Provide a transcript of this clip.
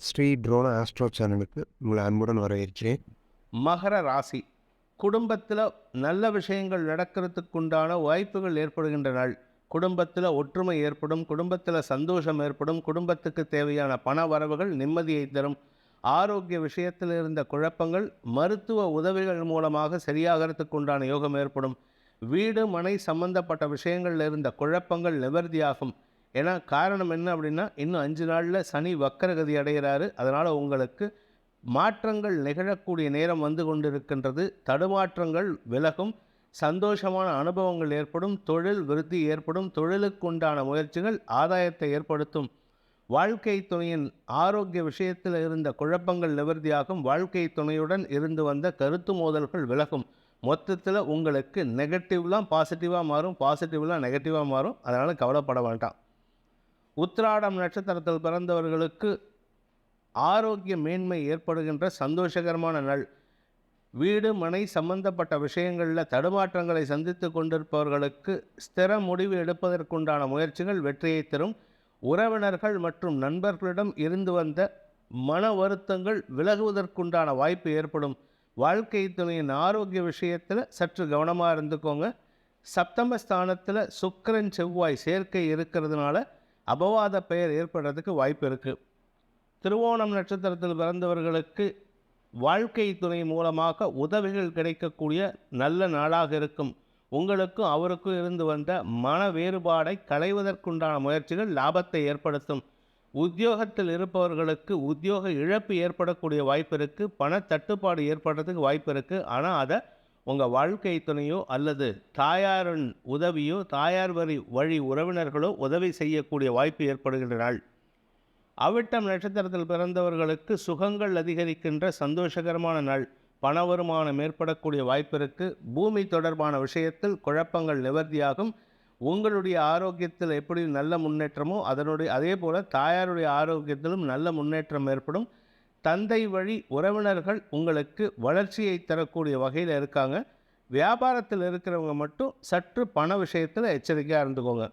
Sri ட்ரோனா astro சேனலுக்கு உங்களை அன்புடன் வரவேற்கிறேன். மகர ராசி குடும்பத்தில் நல்ல விஷயங்கள் நடக்கிறதுக்குண்டான வாய்ப்புகள் ஏற்படுகின்ற நாள். குடும்பத்தில் ஒற்றுமை ஏற்படும், குடும்பத்தில் சந்தோஷம் ஏற்படும், குடும்பத்துக்கு தேவையான பண வரவுகள் நிம்மதியை தரும். ஆரோக்கிய விஷயத்தில் இருந்த குழப்பங்கள் மருத்துவ உதவிகள் மூலமாக சரியாகிறதுக்கு உண்டான யோகம் ஏற்படும். வீடு மனை சம்பந்தப்பட்ட விஷயங்களில் இருந்த குழப்பங்கள் நிவர்த்தியாகும். ஏன்னா காரணம் என்ன அப்படின்னா, இன்னும் 5 நாளில் சனி வக்கரகதி அடைகிறாரு. அதனால் உங்களுக்கு மாற்றங்கள் நிகழக்கூடிய நேரம் வந்து கொண்டிருக்கின்றது. தடுமாற்றங்கள் விலகும், சந்தோஷமான அனுபவங்கள் ஏற்படும், தொழில் விருத்தி ஏற்படும், தொழிலுக்குண்டான முயற்சிகள் ஆதாயத்தை ஏற்படுத்தும். வாழ்க்கை துணையின் ஆரோக்கிய விஷயத்தில் இருந்த குழப்பங்கள் நிவர்த்தியாகும். வாழ்க்கை துணையுடன் இருந்து வந்த கருத்து மோதல்கள் விலகும். மொத்தத்தில் உங்களுக்கு நெகட்டிவ்லாம் பாசிட்டிவாக மாறும், பாசிட்டிவ்லாம் நெகட்டிவாக மாறும். அதனால் கவலைப்பட வேண்டாம். உத்திராடம் நட்சத்திரத்தில் பிறந்தவர்களுக்கு ஆரோக்கிய மேன்மை ஏற்படுகின்ற சந்தோஷகரமான நாள். வீடு மனை சம்பந்தப்பட்ட விஷயங்களில் தடுமாற்றங்களை சந்தித்து கொண்டிருப்பவர்களுக்கு ஸ்திர முடிவு எடுப்பதற்குண்டான முயற்சிகள் வெற்றியை தரும். உறவினர்கள் மற்றும் நண்பர்களிடம் இருந்து வந்த மன வருத்தங்கள் விலகுவதற்குண்டான வாய்ப்பு ஏற்படும். வாழ்க்கை துணையின் ஆரோக்கிய விஷயத்தில் சற்று கவனமாக இருந்துக்கோங்க. சப்தமஸ்தானத்தில் சுக்கிரன் செவ்வாய் சேர்க்கை இருக்கிறதுனால அபவாத பெயர் ஏற்படுறதுக்கு வாய்ப்பு இருக்குது. திருவோணம் நட்சத்திரத்தில் பிறந்தவர்களுக்கு வாழ்க்கை துணை மூலமாக உதவிகள் கிடைக்கக்கூடிய நல்ல நாளாக இருக்கும். உங்களுக்கும் அவருக்கும் இருந்து வந்த மன வேறுபாடை களைவதற்குண்டான முயற்சிகள் லாபத்தை ஏற்படுத்தும். உத்தியோகத்தில் இருப்பவர்களுக்கு உத்தியோக இழப்பு ஏற்படக்கூடிய வாய்ப்பு இருக்குது. பண தட்டுப்பாடு ஏற்படுறதுக்கு வாய்ப்பு இருக்குது. ஆனால் அதை உங்கள் வாழ்க்கை துணையோ அல்லது தாயாரின் உதவியோ தாயார் வழி உறவினர்களோ உதவி செய்யக்கூடிய வாய்ப்பு ஏற்படுகின்ற நாள். அவிட்டம் நட்சத்திரத்தில் பிறந்தவர்களுக்கு சுகங்கள் அதிகரிக்கின்ற சந்தோஷகரமான நாள். பண வருமானம் ஏற்படக்கூடிய வாய்ப்பிற்கு பூமி தொடர்பான விஷயத்தில் குழப்பங்கள் நிவர்த்தியாகும். உங்களுடைய ஆரோக்கியத்தில் எப்படி நல்ல முன்னேற்றமோ அதே போல் தாயாருடைய ஆரோக்கியத்திலும் நல்ல முன்னேற்றம் ஏற்படும். தந்தை வழி உறவினர்கள் உங்களுக்கு வளர்ச்சியை தரக்கூடிய வகையில் இருக்காங்க. வியாபாரத்தில் இருக்கிறவங்க மட்டும் சற்று பண விஷயத்தில் எச்சரிக்கையாக இருந்துக்கோங்க.